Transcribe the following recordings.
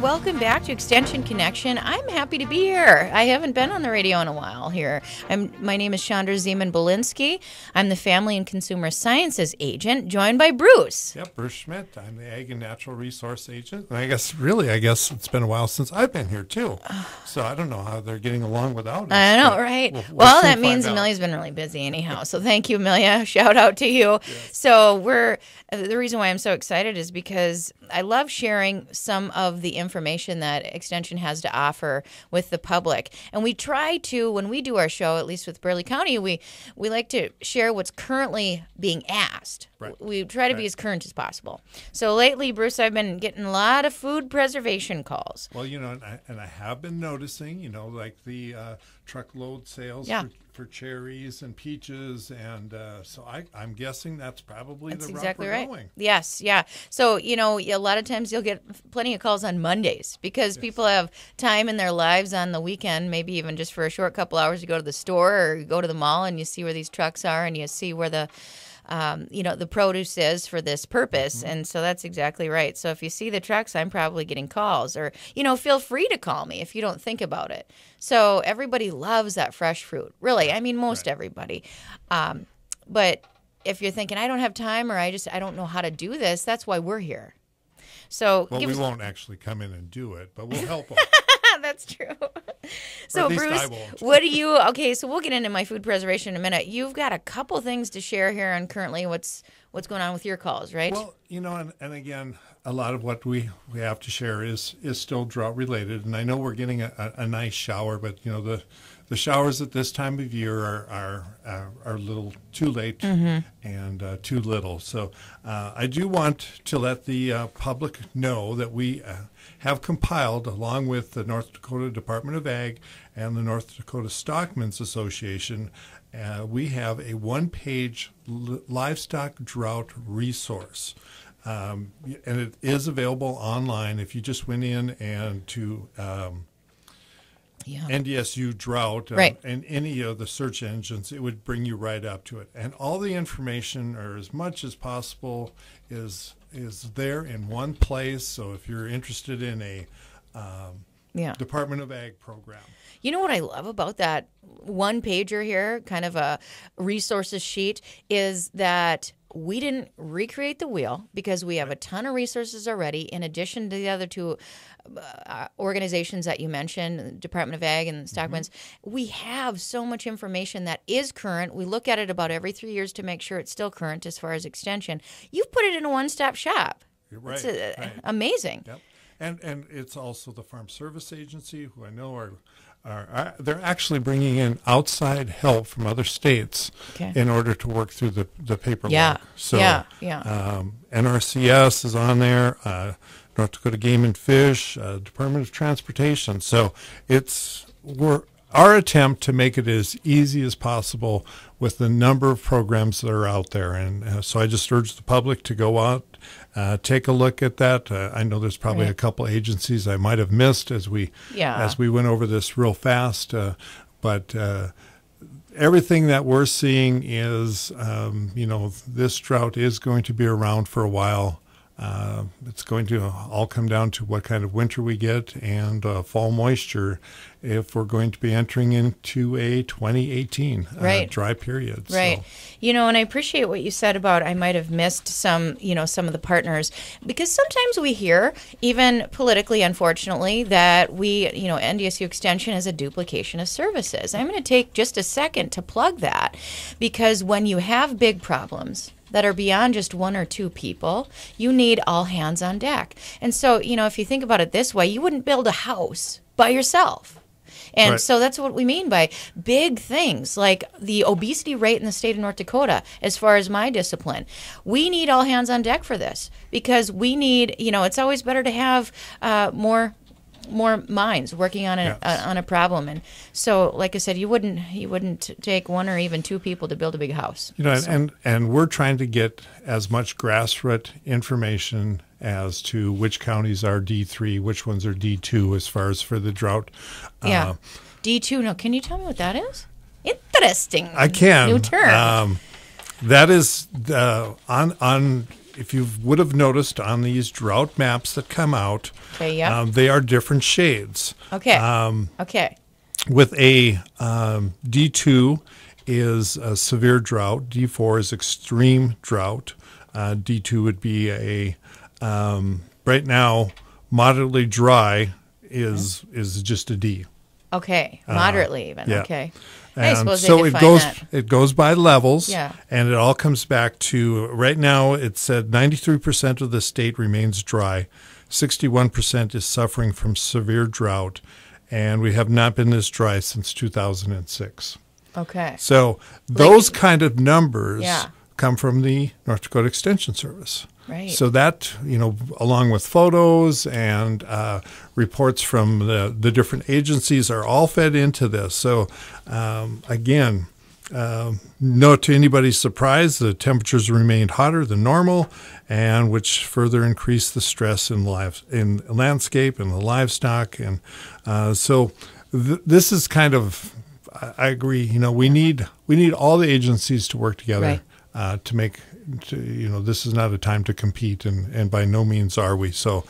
welcome back to Extension Connection. I'm happy to be here. I haven't been on the radio in a while here. My name is Shaundra Ziemaen-Bolinske. I'm the Family and Consumer Sciences Agent, joined by Bruce. Yep, Bruce Schmidt. I'm the Ag and Natural Resource Agent. And I guess it's been a while since I've been here, too. So I don't know how they're getting along without us. I know, right? Well, that means Amelia's been really busy anyhow. So thank you, Amelia. Shout out to you. Yes. So the reason why I'm so excited is because I love sharing some of the information that Extension has to offer with the public. And we try to, when we do our show, at least with Burleigh County, we like to share what's currently being asked. Right. We try to be as current as possible. So lately, Bruce, I've been getting a lot of food preservation calls. Well, and I have been noticing, like the truckload sales for cherries and peaches, and so I'm guessing that's probably the route exactly we're right. going. Yes, yeah. So, a lot of times you'll get plenty of calls on Mondays because people have time in their lives on the weekend, maybe even just for a short couple hours to go to the store or you go to the mall and you see where these trucks are and you see where the the produce is for this purpose. Mm-hmm. And so that's exactly right. So if you see the trucks, I'm probably getting calls or, feel free to call me if you don't think about it. So everybody loves that fresh fruit. Really. I mean, most everybody. But if you're thinking, I don't have time or I don't know how to do this, that's why we're here. So we won't actually come in and do it, but we'll help them. That's true. So, Bruce, what do you? Okay, so we'll get into my food preservation in a minute. You've got a couple things to share here on currently what's going on with your calls, right? Well, and again, a lot of what we have to share is still drought related, and I know we're getting a nice shower, but the showers at this time of year are a little too late and too little. So I do want to let the public know that we have compiled, along with the North Dakota Department of Ag and the North Dakota Stockmen's Association, we have a one-page livestock drought resource. And it is available online if you just went in and to NDSU drought and any of the search engines, it would bring you right up to it. And all the information, or as much as possible, is there in one place. So if you're interested in a Department of Ag program. You know what I love about that one pager here, kind of a resources sheet, is that we didn't recreate the wheel because we have a ton of resources already. In addition to the other two organizations that you mentioned, Department of Ag and Stockmen's, we have so much information that is current. We look at it about every 3 years to make sure it's still current as far as extension. You've put it in a one-stop shop. Right. It's amazing. Yep. And it's also the Farm Service Agency, who I know are they're actually bringing in outside help from other states in order to work through the paperwork. So NRCS is on there, North Dakota Game and Fish, Department of Transportation. So we're our attempt to make it as easy as possible with the number of programs that are out there. And so I just urge the public to go out, take a look at that. I know there's probably a couple agencies I might have missed as we went over this real fast. But everything that we're seeing is, this drought is going to be around for a while. It's going to all come down to what kind of winter we get and fall moisture if we're going to be entering into a 2018 dry period. Right. So. And I appreciate what you said about I might have missed some of the partners, because sometimes we hear, even politically, unfortunately, that NDSU Extension is a duplication of services. I'm going to take just a second to plug that, because when you have big problems that are beyond just one or two people, you need all hands on deck. And so, if you think about it this way, you wouldn't build a house by yourself. And so that's what we mean by big things like the obesity rate in the state of North Dakota, as far as my discipline. We need all hands on deck for this, because we need, it's always better to have more minds working on a problem. And so, like I said, you wouldn't take one or even two people to build a big house. And we're trying to get as much grassroots information as to which counties are D3, which ones are D2 as far as for the drought. D2. Now, can you tell me what that is? Interesting. I can. New term. That is on if you would have noticed on these drought maps that come out, Okay, yeah. they are different shades. Okay. Okay. With a D2 is a severe drought. D4 is extreme drought. D2 would be a right now moderately dry is just a D. Okay. Moderately even. yeah. Okay. I And suppose so they it define goes that. it goes by levels, Yeah. and it all comes back to right now. It said 93% of the state remains dry, 61% is suffering from severe drought, and we have not been this dry since 2006. Okay. So those kind of numbers Yeah. come from the North Dakota Extension Service. Right. So that, along with photos and reports from the different agencies are all fed into this. So again, not to anybody's surprise, the temperatures remained hotter than normal, and which further increased the stress in landscape and the livestock. And so this is kind of, I agree, we need all the agencies to work together. Right. To make, this is not a time to compete, and by no means are we. So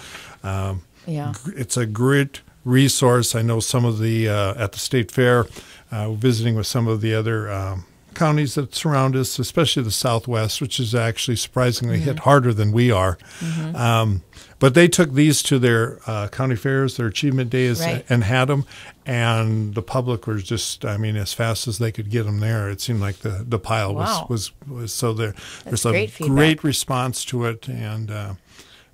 Yeah. it's a great resource. I know some of the, at the state fair, visiting with some of the other counties that surround us, especially the Southwest, which is actually surprisingly hit harder than we are. But they took these to their county fairs, their achievement days, Right. and had them. And the public was just, as fast as they could get them there. It seemed like the pile Wow. was so there. There's a great feedback. great response to it. And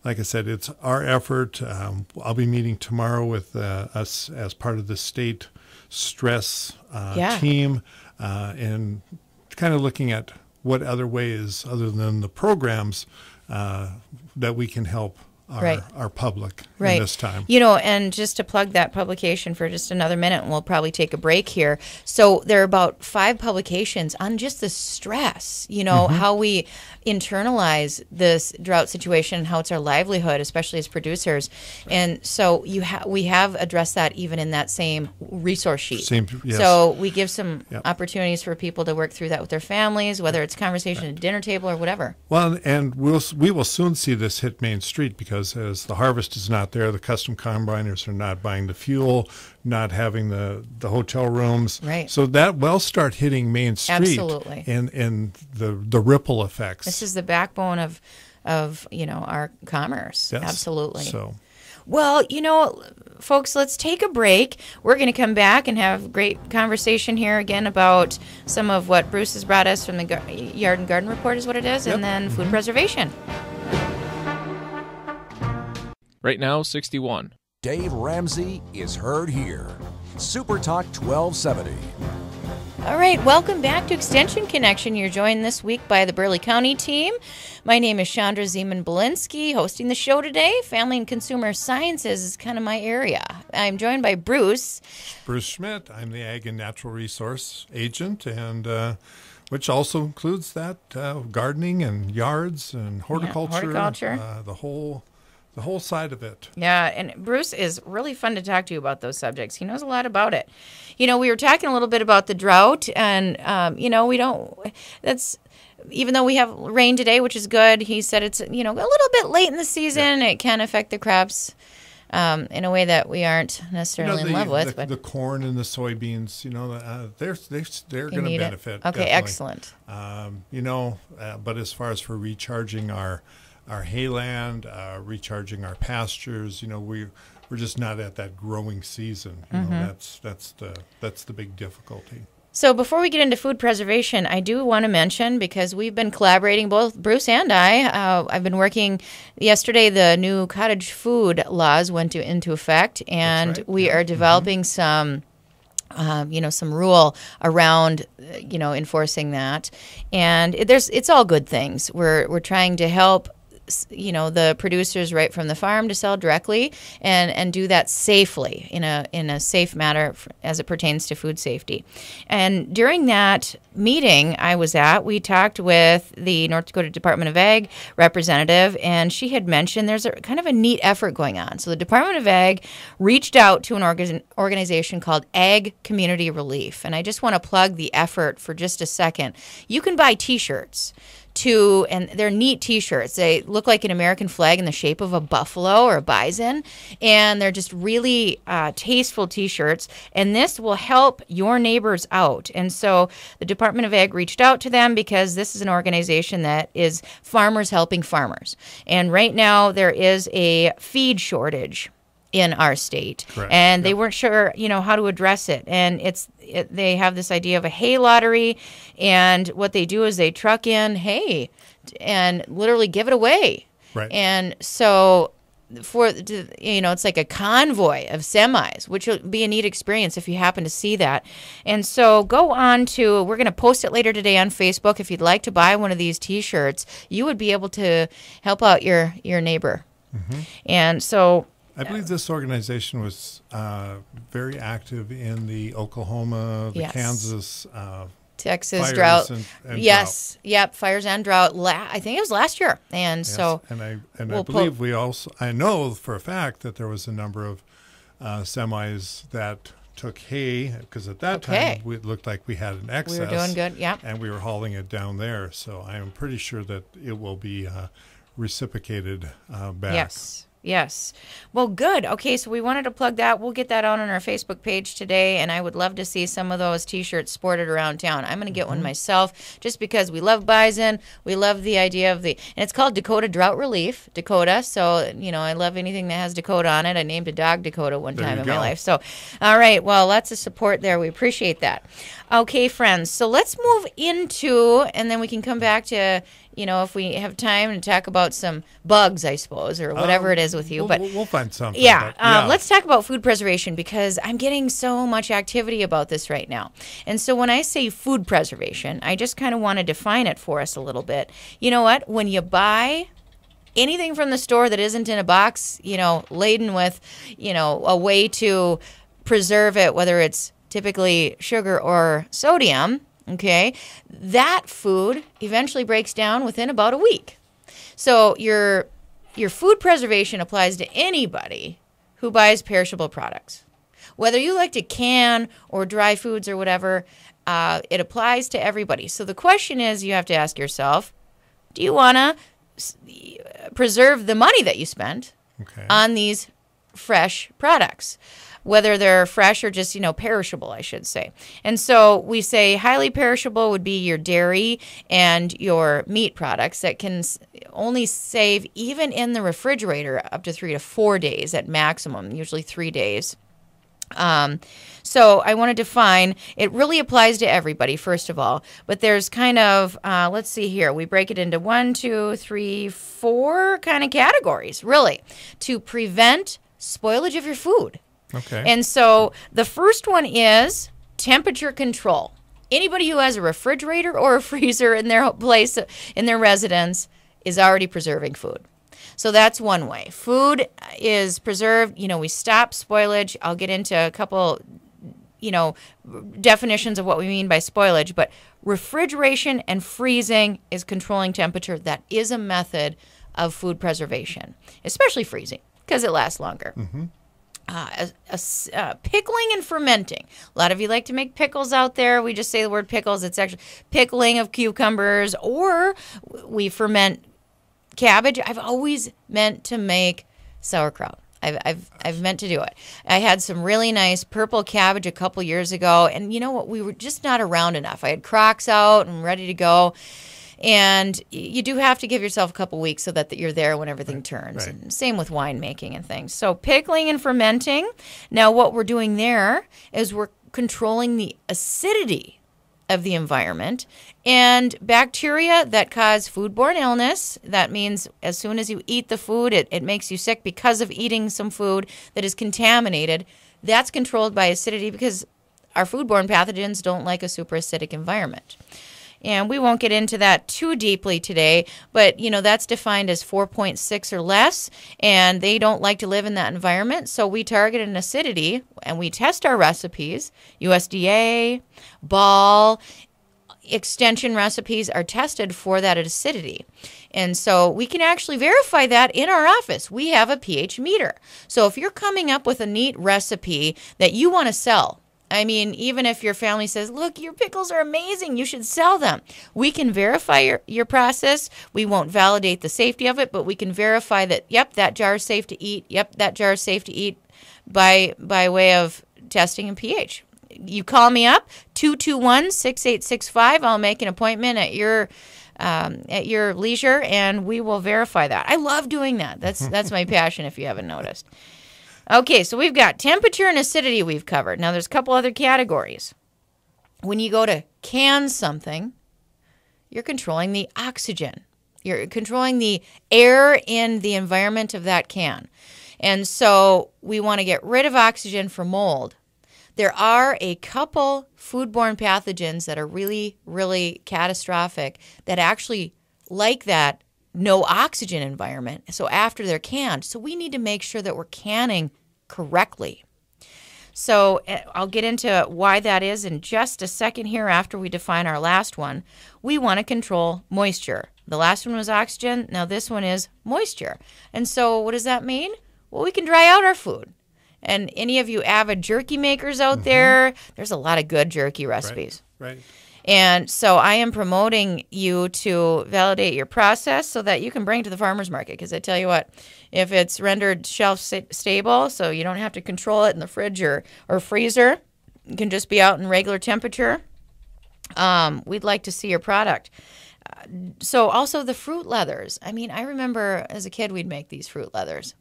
like I said, it's our effort. I'll be meeting tomorrow with us as part of the state stress team and kind of looking at what other ways, other than the programs, that we can help our public in this time. And just to plug that publication for just another minute, and we'll probably take a break here. So there are about 5 publications on just the stress, how we internalize this drought situation and how it's our livelihood, especially as producers. And so we have addressed that even in that same resource sheet. Yes. So we give some opportunities for people to work through that with their families, whether it's conversation at dinner table or whatever. Well, and we will soon see this hit Main Street, because as the harvest is not there, the custom combiners are not buying the fuel, not having the hotel rooms. Right. So that will start hitting Main Street. Absolutely. And the ripple effects. This is the backbone of our commerce. Yes. Absolutely. So. Well, folks, let's take a break. We're going to come back and have a great conversation here again about some of what Bruce has brought us from the Yard and Garden Report is what it is, and then food preservation. Right now, 61. Dave Ramsey is heard here. Super Talk 1270. All right, welcome back to Extension Connection. You're joined this week by the Burleigh County team. My name is Shaundra Ziemaen-Bolinske, hosting the show today. Family and Consumer Sciences is kind of my area. I'm joined by Bruce. Bruce Schmidt. I'm the Ag and Natural Resource Agent, and which also includes that gardening and yards and horticulture. The whole side of it. Yeah, and Bruce is really fun to talk to you about those subjects. He knows a lot about it. We were talking a little bit about the drought, and, even though we have rain today, which is good, he said it's, a little bit late in the season. Yeah. It can affect the crops in a way that we aren't necessarily in love with. The corn and the soybeans, they're going to benefit. Okay, definitely. Excellent. But as far as for recharging our hayland, recharging our pastures, we're just not at that growing season. That's the big difficulty. So before we get into food preservation, I do want to mention, because we've been collaborating, both Bruce and I've been working. Yesterday, the new cottage food laws went into effect, and we are developing some rule around, enforcing that. And it's all good things. We're trying to help the producers right from the farm to sell directly and do that safely in a safe manner as it pertains to food safety. And during that meeting I was at, we talked with the North Dakota Department of Ag representative, and she had mentioned there's a kind of a neat effort going on. So the Department of Ag reached out to an organization called Ag Community Relief. And I just want to plug the effort for just a second. You can buy T-shirts and they're neat T-shirts. They look like an American flag in the shape of a buffalo or a bison, and they're just really tasteful T-shirts, and this will help your neighbors out. And so the Department of Ag reached out to them because this is an organization that is farmers helping farmers. And right now there is a feed shortage in our state. Correct. And they weren't sure, how to address it. And they have this idea of a hay lottery, and what they do is they truck in hay and literally give it away. Right. And so it's like a convoy of semis, which will be a neat experience if you happen to see that. And so go on to, we're going to post it later today on Facebook. If you'd like to buy one of these T-shirts, you would be able to help out your neighbor. Mm-hmm. And so I believe this organization was very active in the Oklahoma, the Kansas, Texas fires drought. And Yes, drought. Yep, fires and drought. I think it was last year, and Yes. so I believe I know for a fact that there was a number of semis that took hay, because at that time it looked like we had an excess. We were doing good, yeah, and we were hauling it down there. So I am pretty sure that it will be reciprocated back. Yes. Well, good. Okay, so we wanted to plug that. We'll get that out on our Facebook page today, and I would love to see some of those T-shirts sported around town. I'm going to get one myself just because we love bison. We love the idea of and it's called Dakota Drought Relief, Dakota. So, I love anything that has Dakota on it. I named a dog Dakota one time in my life. So, all right. Well, lots of support there. We appreciate that. Okay, friends. So let's move into, and then we can come back to, if we have time, and talk about some bugs, I suppose, or whatever it is with you. But we'll find something. Yeah, let's talk about food preservation, because I'm getting so much activity about this right now. And so when I say food preservation, I just kind of want to define it for us a little bit. You know what? When you buy anything from the store that isn't in a box, laden with, a way to preserve it, whether it's typically sugar or sodium, okay, that food eventually breaks down within about a week. So your food preservation applies to anybody who buys perishable products. Whether you like to can or dry foods or whatever, it applies to everybody. So the question is, you have to ask yourself, do you want to preserve the money that you spent on these fresh products? Whether they're fresh or just, perishable, I should say. And so we say highly perishable would be your dairy and your meat products that can only save, even in the refrigerator, up to 3 to 4 days at maximum, usually 3 days. So I want to define, it really applies to everybody, first of all, but there's kind of, let's see here, we break it into 1, 2, 3, 4 kind of categories, really, to prevent spoilage of your food. Okay. And so the first one is temperature control. Anybody who has a refrigerator or a freezer in their place, in their residence, is already preserving food. So that's one way. Food is preserved. We stop spoilage. I'll get into a couple, definitions of what we mean by spoilage. But refrigeration and freezing is controlling temperature. That is a method of food preservation, especially freezing, because it lasts longer. Mm-hmm. Pickling and fermenting. A lot of you like to make pickles out there. We just say the word pickles. It's actually pickling of cucumbers, or we ferment cabbage. I've always meant to make sauerkraut. I've meant to do it. I had some really nice purple cabbage a couple years ago, and you know what? We were just not around enough. I had crocks out and ready to go. And you do have to give yourself a couple weeks so that you're there when everything turns. Right. And same with winemaking and things. So pickling and fermenting. Now what we're doing there is we're controlling the acidity of the environment and bacteria that cause foodborne illness. That means as soon as you eat the food, it makes you sick because of eating some food that is contaminated. That's controlled by acidity, because our foodborne pathogens don't like a super acidic environment. And we won't get into that too deeply today, but, that's defined as 4.6 or less, and they don't like to live in that environment. So we target an acidity, and we test our recipes. USDA, Ball, extension recipes are tested for that acidity. And so we can actually verify that in our office. We have a pH meter. So if you're coming up with a neat recipe that you want to sell, I mean, even if your family says, look, your pickles are amazing, you should sell them. We can verify your process. We won't validate the safety of it, but we can verify that, yep, that jar is safe to eat. Yep, that jar is safe to eat by way of testing and pH. You call me up, 221-6865. I'll make an appointment at your leisure, and we will verify that. I love doing that. That's my passion, if you haven't noticed. Okay, so we've got temperature and acidity we've covered. Now, there's a couple other categories. When you go to can something, you're controlling the oxygen. You're controlling the air in the environment of that can. And so we want to get rid of oxygen for mold. There are a couple foodborne pathogens that are really, really catastrophic that actually like that no oxygen environment. So after they're canned, so we need to make sure that we're canning correctly. So I'll get into why that is in just a second here after we define our last one. We want to control moisture. The last one was oxygen. Now this one is moisture. And so what does that mean? Well, we can dry out our food. And any of you avid jerky makers out there, there's a lot of good jerky recipes. Right. And so I am promoting you to validate your process so that you can bring it to the farmer's market. Because I tell you what, if it's rendered shelf stable, so you don't have to control it in the fridge or freezer, it can just be out in regular temperature, we'd like to see your product. So also the fruit leathers. I mean, I remember as a kid we'd make these fruit leathers.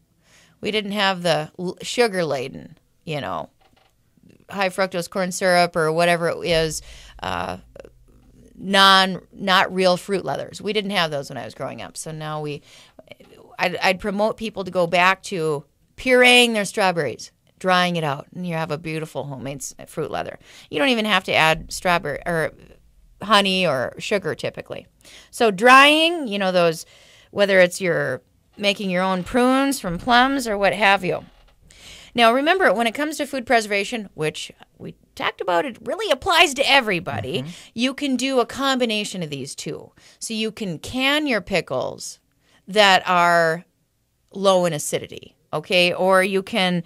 We didn't have the sugar-laden, high fructose corn syrup or whatever it is, not real fruit leathers. We didn't have those when I was growing up. So now I'd promote people to go back to pureeing their strawberries, drying it out, and you have a beautiful homemade fruit leather. You don't even have to add strawberry or honey or sugar typically. So drying, those, whether it's making your own prunes from plums or what have you. Now, remember, when it comes to food preservation, which we talked about, it really applies to everybody, you can do a combination of these two. So you can can your pickles that are low in acidity, okay? Or you can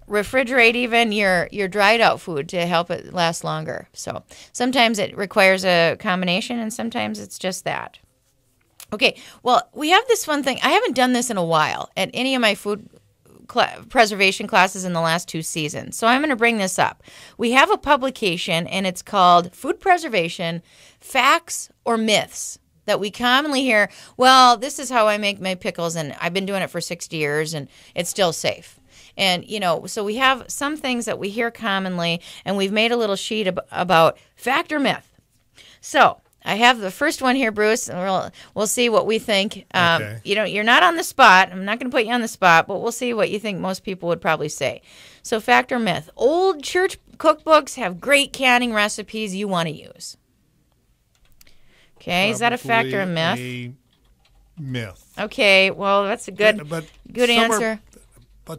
refrigerate even your dried out food to help it last longer. So sometimes it requires a combination and sometimes it's just that. Okay, well, we have this fun thing. I haven't done this in a while at any of my food preservation classes in the last 2 seasons. So I'm going to bring this up. We have a publication, and it's called Food Preservation, Facts or Myths, that we commonly hear, well, this is how I make my pickles, and I've been doing it for 60 years, and it's still safe. And, so we have some things that we hear commonly, and we've made a little sheet about fact or myth. So I have the first one here, Bruce, and we'll see what we think. Okay. You're not on the spot. I'm not going to put you on the spot, but we'll see what you think most people would probably say. So fact or myth, old church cookbooks have great canning recipes you want to use. Okay, is that a fact or a myth? A myth. Okay, well, that's a good answer.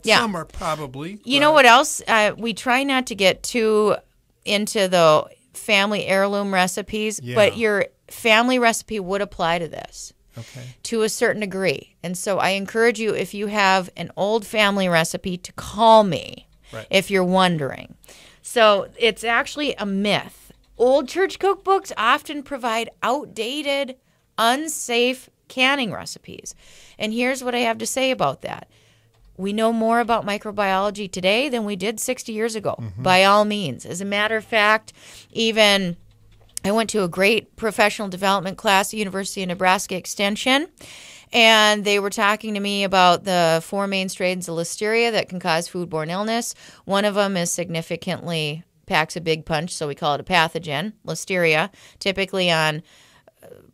Some are probably. You know what else? We try not to get too into the family heirloom recipes, but your family recipe would apply to this to a certain degree. And so I encourage you, if you have an old family recipe, to call me if you're wondering. So it's actually a myth. Old church cookbooks often provide outdated, unsafe canning recipes. And here's what I have to say about that. We know more about microbiology today than we did 60 years ago, by all means. As a matter of fact, even I went to a great professional development class at University of Nebraska Extension, and they were talking to me about the 4 main strains of Listeria that can cause foodborne illness. One of them is significantly packs a big punch, so we call it a pathogen, Listeria, typically on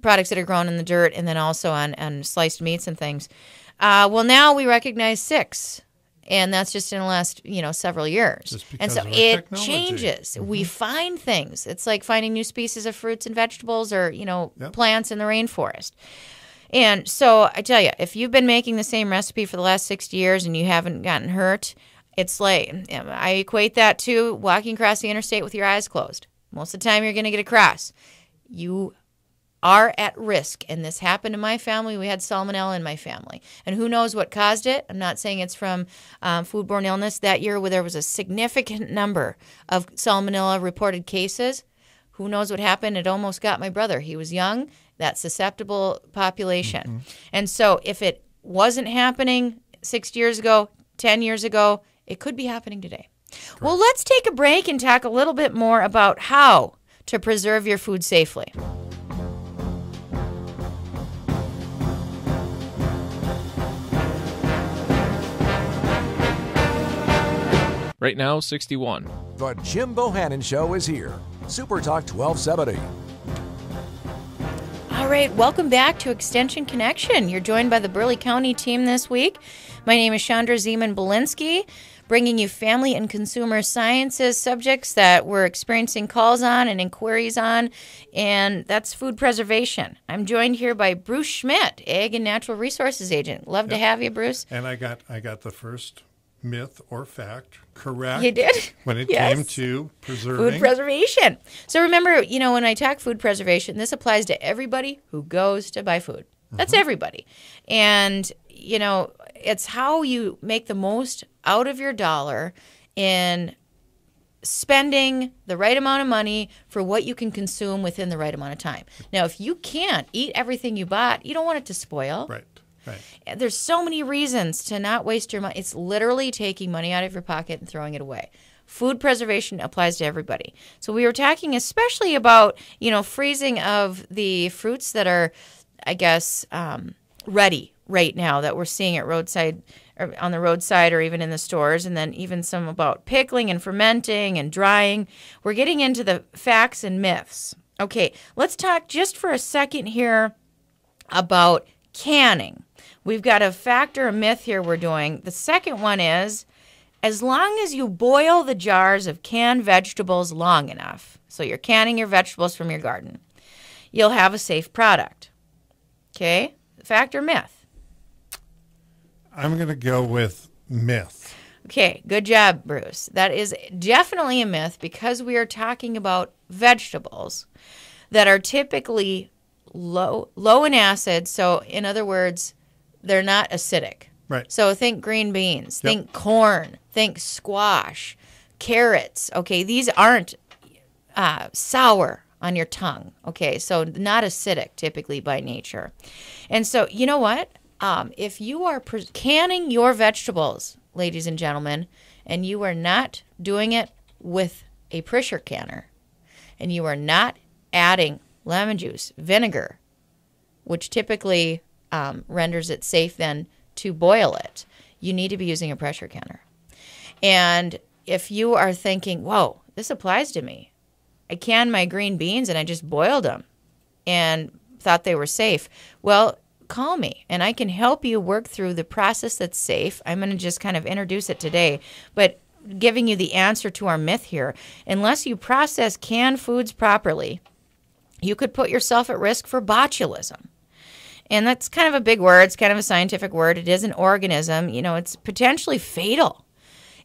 products that are grown in the dirt and then also on sliced meats and things. Well, now we recognize 6, and that's just in the last, several years. And so it changes. We find things. It's like finding new species of fruits and vegetables or, plants in the rainforest. And so I tell you, if you've been making the same recipe for the last 60 years and you haven't gotten hurt, it's like, I equate that to walking across the interstate with your eyes closed. Most of the time you're going to get across. You are at risk. And this happened in my family. We had salmonella in my family. And who knows what caused it? I'm not saying it's from foodborne illness. That year where there was a significant number of salmonella reported cases, who knows what happened? It almost got my brother. He was young, that susceptible population. Mm-hmm. And so if it wasn't happening 6 years ago, 10 years ago, it could be happening today. Correct. Well, let's take a break and talk a little bit more about how to preserve your food safely. Right now, 61. The Jim Bohannon Show is here. Super Talk 1270. All right, welcome back to Extension Connection. You're joined by the Burleigh County team this week. My name is Shaundra Ziemaen-Bolinske, bringing you family and consumer sciences subjects that we're experiencing calls on and inquiries on, and that's food preservation. I'm joined here by Bruce Schmidt, Ag and Natural Resources Agent. Love to have you, Bruce. And I got the first myth or fact correct. You did? When it came to preserving. Food preservation. So remember, when I talk food preservation, this applies to everybody who goes to buy food. That's everybody. And, it's how you make the most out of your dollar in spending the right amount of money for what you can consume within the right amount of time. Now, if you can't eat everything you bought, you don't want it to spoil. Right. There's so many reasons to not waste your money. It's literally taking money out of your pocket and throwing it away. Food preservation applies to everybody. So we were talking especially about, freezing of the fruits that are, I guess, ready right now that we're seeing at roadside, or on the roadside, or even in the stores, and then even some about pickling and fermenting and drying. We're getting into the facts and myths. Okay, let's talk just for a second here about canning. We've got a fact or a myth here we're doing. The second one is, as long as you boil the jars of canned vegetables long enough, so you're canning your vegetables from your garden, you'll have a safe product. Okay? Fact or myth? I'm going to go with myth. Okay, good job, Bruce. That is definitely a myth because we are talking about vegetables that are typically low in acid. So, in other words, they're not acidic. Right. So think green beans, think corn, think squash, carrots. Okay, these aren't sour on your tongue. Okay, so not acidic typically by nature. And so you know what? If you are canning your vegetables, ladies and gentlemen, and you are not doing it with a pressure canner, and you are not adding lemon juice, vinegar, which typically renders it safe then to boil it, you need to be using a pressure canner. And if you are thinking, whoa, this applies to me. I canned my green beans and I just boiled them and thought they were safe. Well, call me and I can help you work through the process that's safe. I'm going to just kind of introduce it today, but giving you the answer to our myth here. Unless you process canned foods properly, you could put yourself at risk for botulism. And that's kind of a big word. It's kind of a scientific word. It is an organism. It's potentially fatal.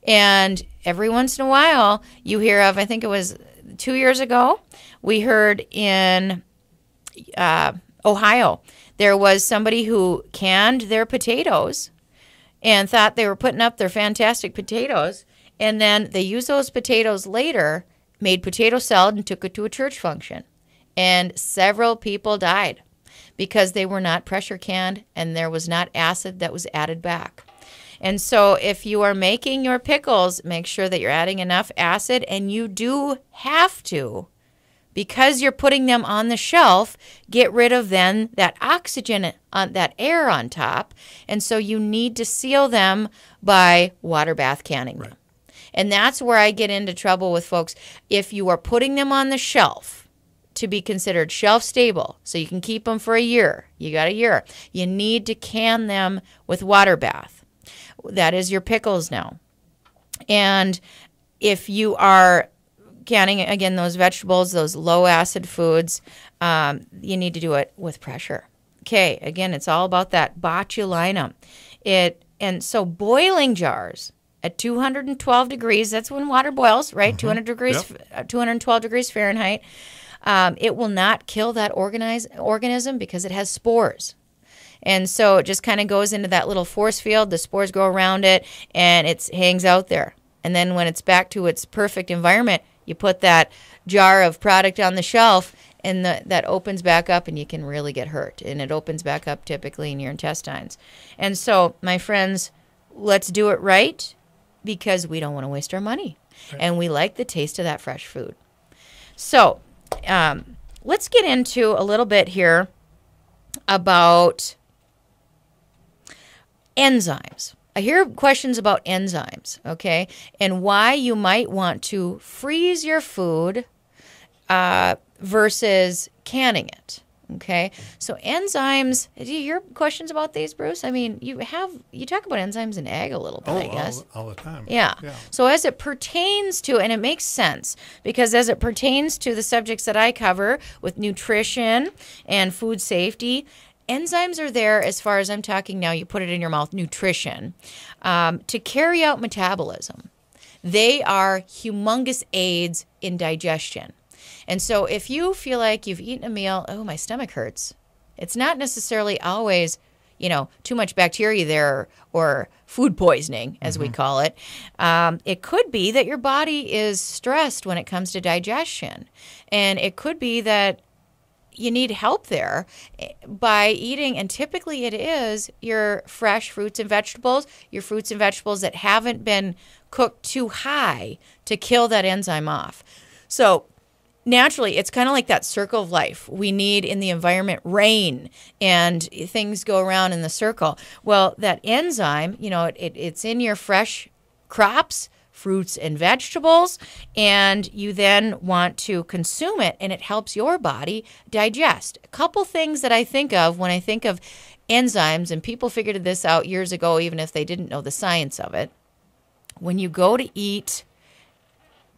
And every once in a while, you hear of, I think it was 2 years ago, we heard in Ohio, there was somebody who canned their potatoes and thought they were putting up their fantastic potatoes. And then they used those potatoes later, made potato salad, and took it to a church function. And several people died because they were not pressure canned and there was not acid that was added back. And so if you are making your pickles, make sure that you're adding enough acid, and you do have to, because you're putting them on the shelf, get rid of then that oxygen, that air on top. And so you need to seal them by water bath canning them. And that's where I get into trouble with folks. If you are putting them on the shelf to be considered shelf stable, so you can keep them for a year, you got a year, you need to can them with water bath. That is your pickles now. And if you are canning, again, those vegetables, those low acid foods, you need to do it with pressure. Okay, again, it's all about that botulinum. And so boiling jars at 212 degrees, that's when water boils, right? 200 degrees, 212 degrees Fahrenheit. it will not kill that organism because it has spores. And so it just kind of goes into that little force field. The spores grow around it, and it hangs out there. And then when it's back to its perfect environment, you put that jar of product on the shelf, and that opens back up, and you can really get hurt. And it opens back up typically in your intestines. And so, my friends, let's do it right, because we don't want to waste our money. Right. And we like the taste of that fresh food. So let's get into a little bit here about enzymes. I hear questions about enzymes, okay, and why you might want to freeze your food versus canning it, okay? So enzymes, do you hear questions about these, Bruce? I mean, you talk about enzymes in ag a little bit, I guess. All the time. Yeah. So as it pertains to, and it makes sense, because as it pertains to the subjects that I cover with nutrition and food safety, enzymes are there, as far as I'm talking now, you put it in your mouth, nutrition, to carry out metabolism. They are humongous aids in digestion. And so if you feel like you've eaten a meal, oh, my stomach hurts, it's not necessarily always, too much bacteria there or food poisoning, as we call it. It could be that your body is stressed when it comes to digestion. And it could be that you need help there by eating, and typically it is your fresh fruits and vegetables, that haven't been cooked too high to kill that enzyme off. So naturally, it's kind of like that circle of life. We need in the environment rain, and things go around in the circle. Well, that enzyme, it's in your fresh crops, fruits and vegetables, and you then want to consume it, and it helps your body digest. A couple things that I think of when I think of enzymes, and people figured this out years ago, even if they didn't know the science of it. When you go to eat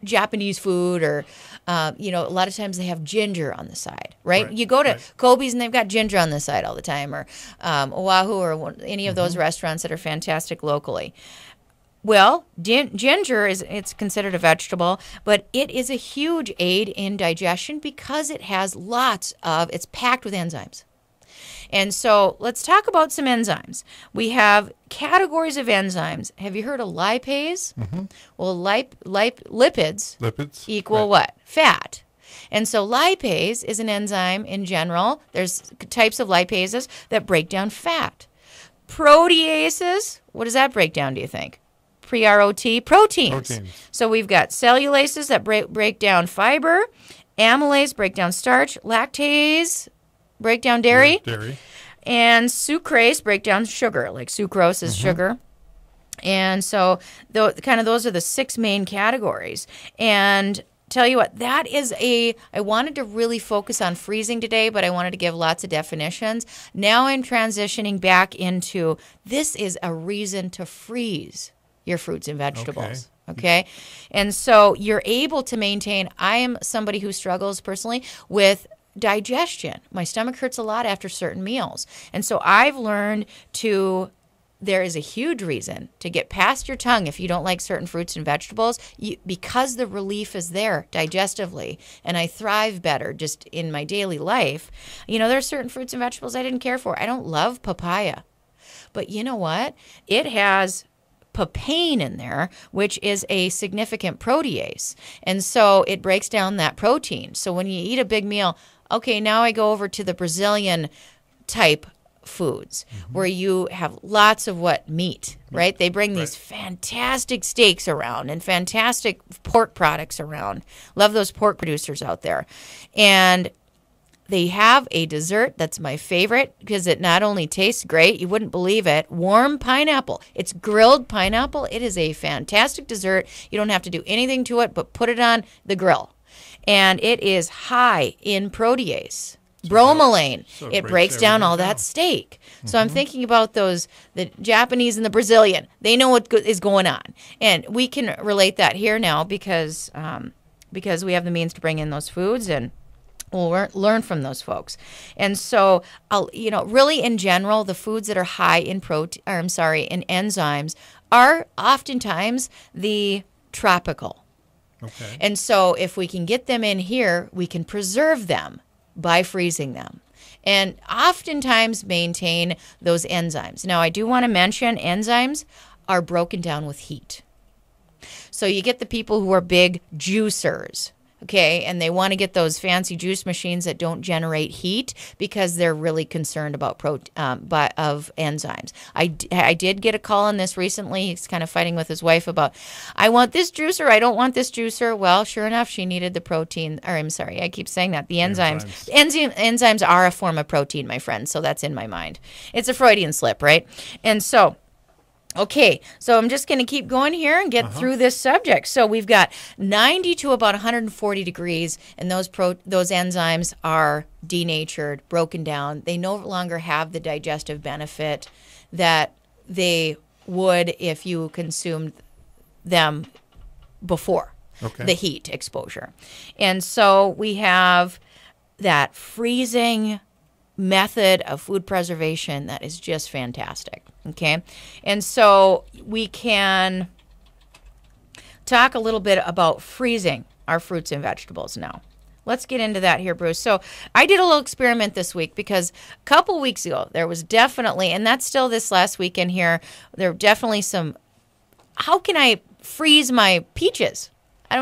Japanese food, or a lot of times they have ginger on the side, right? You go to Kobe's and they've got ginger on the side all the time, or Oahu, or any of those restaurants that are fantastic locally. Well, ginger it's considered a vegetable, but it is a huge aid in digestion because it's packed with enzymes. And so let's talk about some enzymes. We have categories of enzymes. Have you heard of lipase? Well, lipids equal what? Fat. And so lipase is an enzyme in general. There's types of lipases that break down fat. Proteases, what does that break down, do you think? Proteins. So we've got cellulases that break down fiber, amylase break down starch, lactase break down dairy, and sucrase break down sugar, like sucrose is sugar. And so those are the six main categories. And tell you what, I wanted to really focus on freezing today, but I wanted to give lots of definitions. Now I'm transitioning back into, this is a reason to freeze your fruits and vegetables. Okay. And so you're able to maintain, I am somebody who struggles personally with digestion. My stomach hurts a lot after certain meals. And so I've learned there is a huge reason to get past your tongue if you don't like certain fruits and vegetables, because the relief is there digestively, and I thrive better just in my daily life. There are certain fruits and vegetables I didn't care for. I don't love papaya. But you know what? It has papain in there, which is a significant protease. And so it breaks down that protein. So when you eat a big meal, okay, now I go over to the Brazilian type foods where you have lots of meat, right? They bring these fantastic steaks around and fantastic pork products around. Love those pork producers out there. And they have a dessert that's my favorite because it not only tastes great, you wouldn't believe it, warm pineapple. It's grilled pineapple. It is a fantastic dessert. You don't have to do anything to it but put it on the grill. And it is high in protease. Bromelain. So it breaks down all that steak. So I'm thinking about the Japanese and the Brazilian. They know what is going on. And we can relate that here now because we have the means to bring in those foods, and we'll learn from those folks. And so, really in general, the foods that are high in enzymes are oftentimes the tropical Okay. And so if we can get them in here, we can preserve them by freezing them and oftentimes maintain those enzymes. Now, I do want to mention enzymes are broken down with heat. So you get the people who are big juicers, okay, and they want to get those fancy juice machines that don't generate heat because they're really concerned about of enzymes. I did get a call on this recently. He's kind of fighting with his wife about, I want this juicer, I don't want this juicer. Well, sure enough, she needed the protein, or I'm sorry, I keep saying that, the enzymes. Enzymes are a form of protein, my friend, so that's in my mind. It's a Freudian slip, right? And so, okay, so I'm just going to keep going here and get through this subject. So we've got 90 to about 140 degrees, and those enzymes are denatured, broken down. They no longer have the digestive benefit that they would if you consumed them before the heat exposure. And so we have that freezing method of food preservation that is just fantastic. Okay, and so we can talk a little bit about freezing our fruits and vegetables now. Let's get into that here, Bruce. So I did a little experiment this week because a couple weeks ago there was definitely, and that's still this last weekend here, there were definitely some, how can I freeze my peaches? I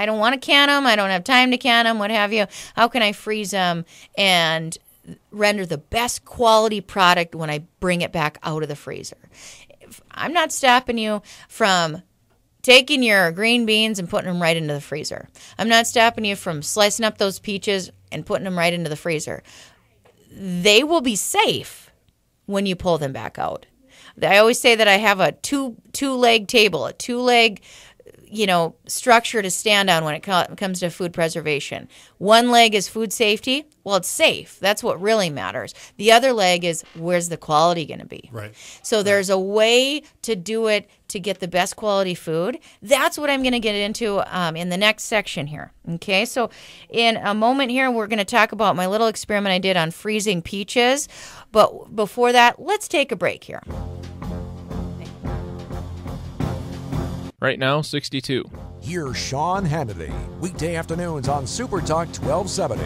don't want to can them. I don't have time to can them, what have you. How can I freeze them and render the best quality product when I bring it back out of the freezer? I'm not stopping you from taking your green beans and putting them right into the freezer. I'm not stopping you from slicing up those peaches and putting them right into the freezer. They will be safe when you pull them back out. I always say that I have a two-leg table, a two-leg structure to stand on when it comes to food preservation. One leg is food safety. Well, it's safe. That's what really matters. The other leg is, where's the quality going to be? Right. So there's a way to do it to get the best quality food. That's what I'm going to get into in the next section here. Okay, so in a moment here, we're going to talk about my little experiment I did on freezing peaches. But before that, let's take a break here. Right now, 62. Here's Sean Hannity, weekday afternoons on Super Talk 1270.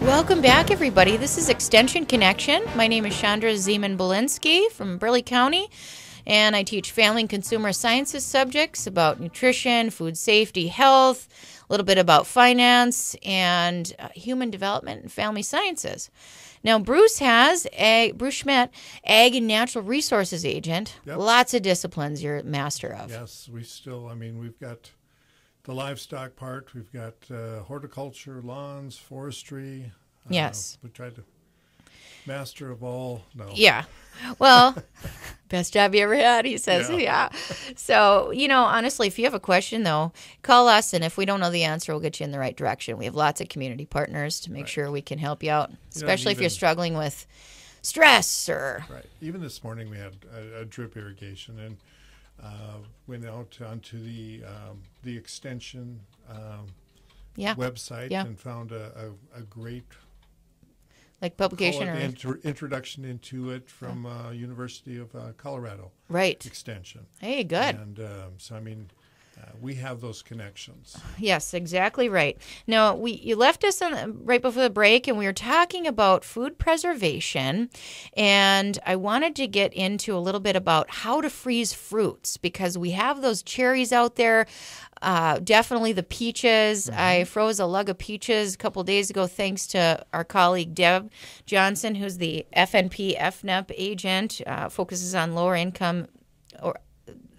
Welcome back, everybody. This is Extension Connection. My name is Shaundra Ziemaen-Bolinske from Burleigh County, and I teach family and consumer sciences subjects about nutrition, food safety, health, a little bit about finance, and human development and family sciences. Now, Bruce Schmidt, Ag and Natural Resources Agent. Yep. Lots of disciplines you're master of. Yes, we've got the livestock part, we've got horticulture, lawns, forestry. Yes. We tried to master of all. No. Yeah. Well, best job you ever had, he says. Yeah. So, honestly, if you have a question, though, call us, and if we don't know the answer, we'll get you in the right direction. We have lots of community partners to make sure we can help you out, especially if you're struggling with stress or... Right. Even this morning we had a drip irrigation and went out onto the extension website and found a great... Like publication or introduction into it from University of Colorado. Right. Extension. Hey, good. And we have those connections. Yes, exactly right. Now, you left us right before the break, and we were talking about food preservation, and I wanted to get into a little bit about how to freeze fruits because we have those cherries out there. Definitely the peaches. Mm-hmm. I froze a lug of peaches a couple days ago thanks to our colleague Deb Johnson, who's the FNP agent, focuses on lower income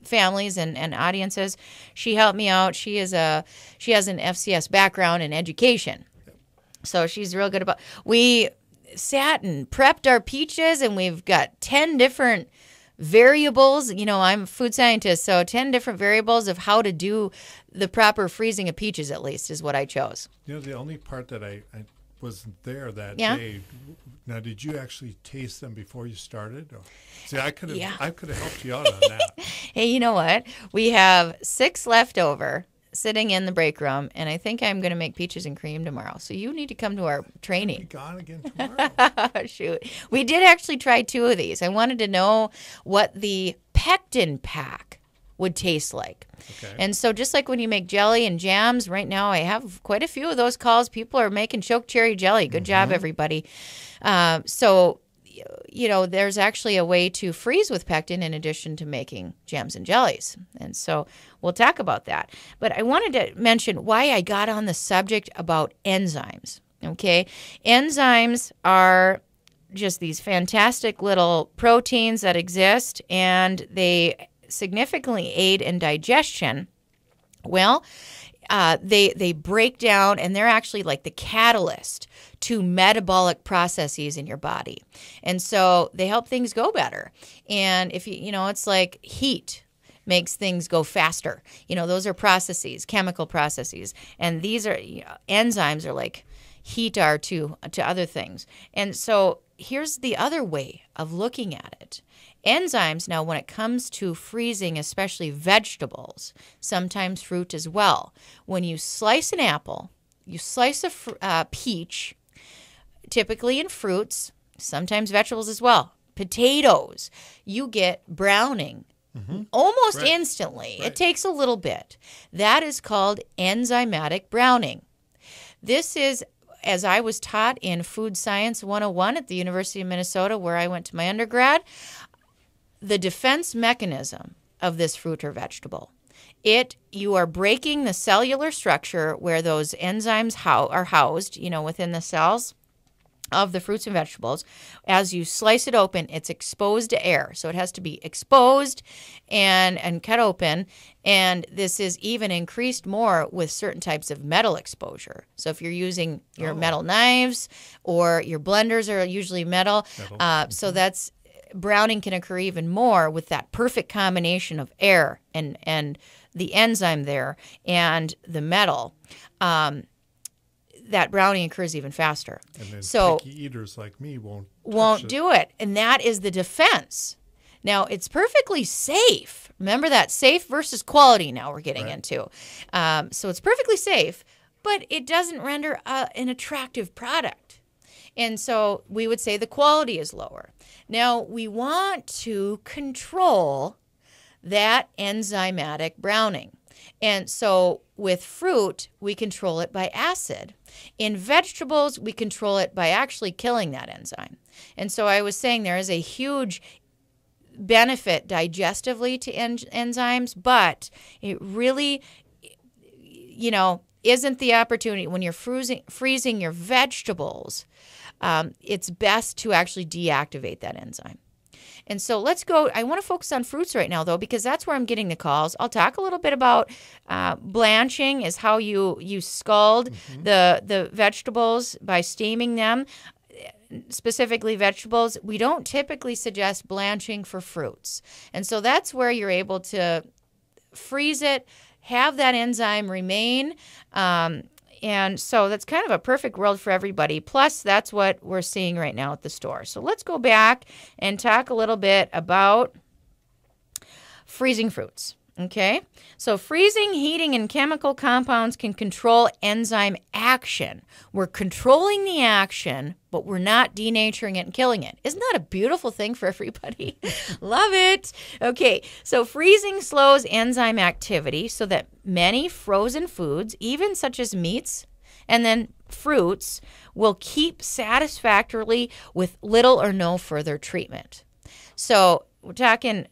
families and audiences. She helped me out. She has an FCS background in education. So she's real good about. We sat and prepped our peaches, and we've got 10 different variables. I'm a food scientist, so 10 different variables of how to do the proper freezing of peaches, at least, is what I chose. The only part that I wasn't there that day. Now, did you actually taste them before you started? Or, see, I could have helped you out on that. Hey, you know what? We have 6 left over sitting in the break room, and I think I'm going to make peaches and cream tomorrow. So you need to come to our training. Be gone again tomorrow. Shoot. We did actually try 2 of these. I wanted to know what the pectin pack would taste like. Okay. And so just like when you make jelly and jams, right now I have quite a few of those calls. People are making choke cherry jelly. Good job, everybody. So, there's actually a way to freeze with pectin in addition to making jams and jellies. And so we'll talk about that. But I wanted to mention why I got on the subject about enzymes. Okay. Enzymes are just these fantastic little proteins that exist, and they significantly aid in digestion. Well, they break down, and they're actually like the catalyst to metabolic processes in your body. And so they help things go better. And if it's like heat makes things go faster. Those are processes, chemical processes. And these are enzymes are like heat are to other things. And so here's the other way of looking at it. Enzymes, now when it comes to freezing, especially vegetables, sometimes fruit as well, when you slice an apple, you slice a peach, typically in fruits, sometimes vegetables as well, potatoes, you get browning almost instantly. Right. It takes a little bit. That is called enzymatic browning. This is, as I was taught in Food Science 101 at the University of Minnesota, where I went to my undergrad, the defense mechanism of this fruit or vegetable. You are breaking the cellular structure where those enzymes are housed, within the cells of the fruits and vegetables. As you slice it open, it's exposed to air. So it has to be exposed and cut open. And this is even increased more with certain types of metal exposure. So if you're using your metal knives, or your blenders are usually metal. So that's browning can occur even more with that perfect combination of air and the enzyme there and the metal. That browning occurs even faster. And then so picky eaters like me won't do it. And that is the defense. Now, it's perfectly safe. Remember that safe versus quality now we're getting into. So it's perfectly safe, but it doesn't render an attractive product. And so we would say the quality is lower. Now, we want to control that enzymatic browning. And so with fruit, we control it by acid. In vegetables, we control it by actually killing that enzyme. And so I was saying there is a huge benefit digestively to enzymes, but it really, isn't the opportunity when you're freezing your vegetables. It's best to actually deactivate that enzyme. And so let's go. I want to focus on fruits right now, though, because that's where I'm getting the calls. I'll talk a little bit about blanching, is how you scald the vegetables by steaming them. Specifically vegetables, we don't typically suggest blanching for fruits. And so that's where you're able to freeze it, have that enzyme remain. And so that's kind of a perfect world for everybody. Plus, that's what we're seeing right now at the store. So let's go back and talk a little bit about freezing fruits. Okay? So freezing, heating, and chemical compounds can control enzyme action. We're controlling the action, but we're not denaturing it and killing it. Isn't that a beautiful thing for everybody? Love it. Okay, so freezing slows enzyme activity so that many frozen foods, even such as meats and then fruits, will keep satisfactorily with little or no further treatment. So we're talking...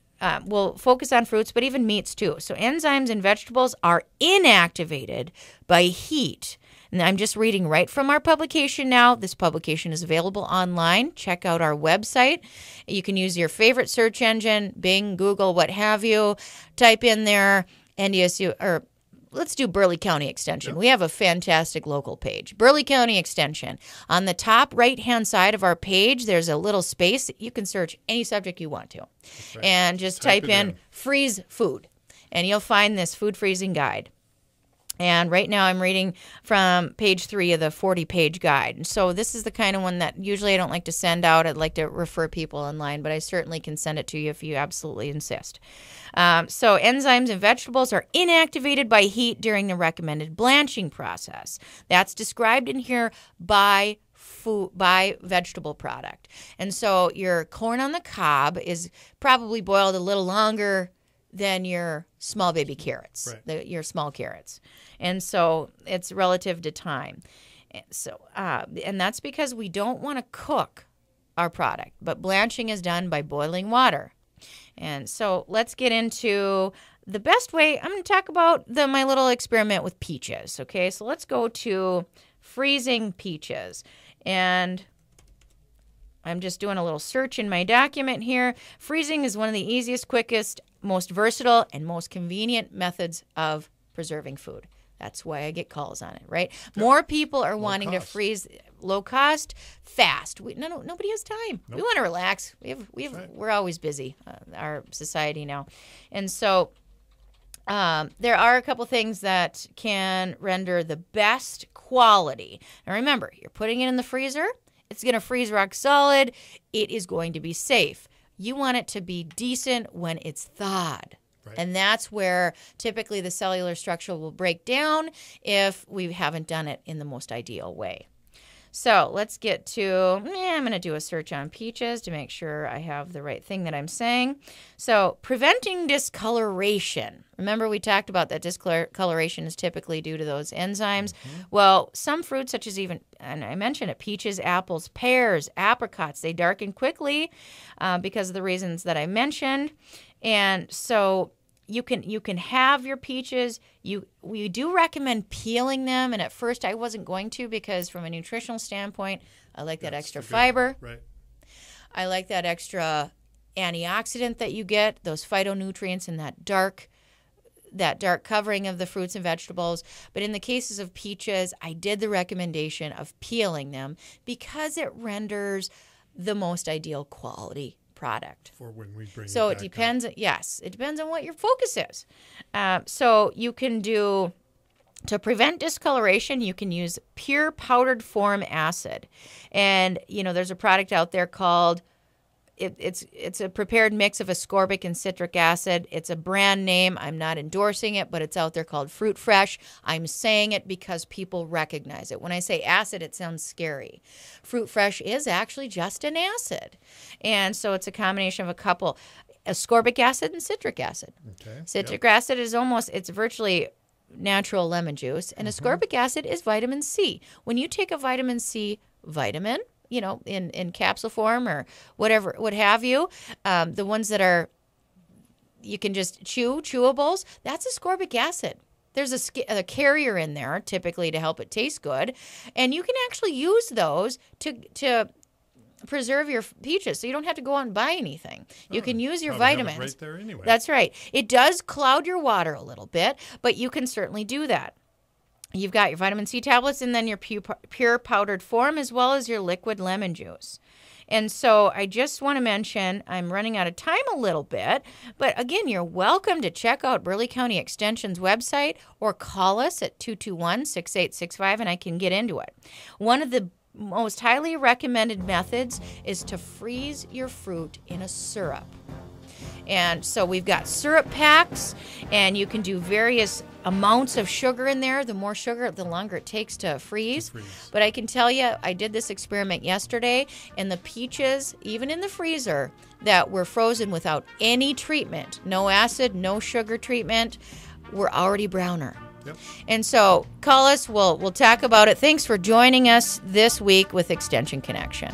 we'll focus on fruits, but even meats too. So enzymes in vegetables are inactivated by heat. And I'm just reading right from our publication now. This publication is available online. Check out our website. You can use your favorite search engine, Bing, Google, what have you. Type in there NDSU, or let's do Burleigh County Extension. Yep. We have a fantastic local page. Burleigh County Extension. On the top right-hand side of our page, there's a little space. You can search any subject you want to. Right. And just type in freeze food, and you'll find this food freezing guide. And right now I'm reading from page 3 of the 40-page guide. So this is the kind of one that usually I don't like to send out. I'd like to refer people online, but I certainly can send it to you if you absolutely insist. So enzymes in vegetables are inactivated by heat during the recommended blanching process. That's described in here by vegetable product. And so your corn on the cob is probably boiled a little longer than your small baby carrots, Right. your small carrots. And so it's relative to time. And that's because we don't want to cook our product, but blanching is done by boiling water. And so let's get into the best way. I'm going to talk about my little experiment with peaches. Okay, so let's go to freezing peaches. And I'm just doing a little search in my document here. Freezing is one of the easiest, quickest, most versatile, and most convenient methods of preserving food. That's why I get calls on it, right? Yep. More people are wanting to freeze low cost, fast. Nobody has time. Nope. We want to relax. We're always busy, our society now. And so there are a couple things that can render the best quality. Now remember, you're putting it in the freezer. It's going to freeze rock solid. It is going to be safe. You want it to be decent when it's thawed. Right. And that's where typically the cellular structure will break down if we haven't done it in the most ideal way. So let's get to, I'm going to do a search on peaches to make sure I have the right thing that I'm saying. So preventing discoloration. Remember we talked about that discoloration is typically due to those enzymes. Mm-hmm. Well, some fruits such as and I mentioned it, peaches, apples, pears, apricots, they darken quickly because of the reasons that I mentioned. And so you can have your peaches. We do recommend peeling them, and at first I wasn't going to because from a nutritional standpoint, I like that extra fiber. Right. I like that extra antioxidant that you get, those phytonutrients in that dark covering of the fruits and vegetables. But in the cases of peaches, I did the recommendation of peeling them because it renders the most ideal quality product. For when we bring so it depends. up. Yes, it depends on what your focus is. So you can do, to prevent discoloration, you can use pure powdered form acid, and there's a product out there called. It's a prepared mix of ascorbic and citric acid. It's a brand name. I'm not endorsing it, but it's out there called Fruit Fresh. I'm saying it because people recognize it. When I say acid, it sounds scary. Fruit Fresh is actually just an acid. And so it's a combination of a couple, ascorbic acid and citric acid. Okay. Citric acid is it's virtually natural lemon juice, and ascorbic acid is vitamin C. When you take a vitamin C vitamin, in capsule form or whatever, what have you, the ones that are, you can just chewables, that's ascorbic acid. There's a carrier in there typically to help it taste good. And you can actually use those to preserve your peaches, so you don't have to go out and buy anything. You can use your vitamins. Right there anyway. That's right. It does cloud your water a little bit, but you can certainly do that. You've got your vitamin C tablets and then your pure powdered form as well as your liquid lemon juice. And so I just want to mention, I'm running out of time a little bit, but again, you're welcome to check out Burleigh County Extension's website or call us at 221-6865 and I can get into it. One of the most highly recommended methods is to freeze your fruit in a syrup. And so we've got syrup packs, and you can do various amounts of sugar in there. The more sugar, the longer it takes to freeze. But I can tell you, I did this experiment yesterday, and the peaches, even in the freezer, that were frozen without any treatment, no acid, no sugar treatment, were already browner. Yep. And so call us. We'll talk about it. Thanks for joining us this week with Extension Connection.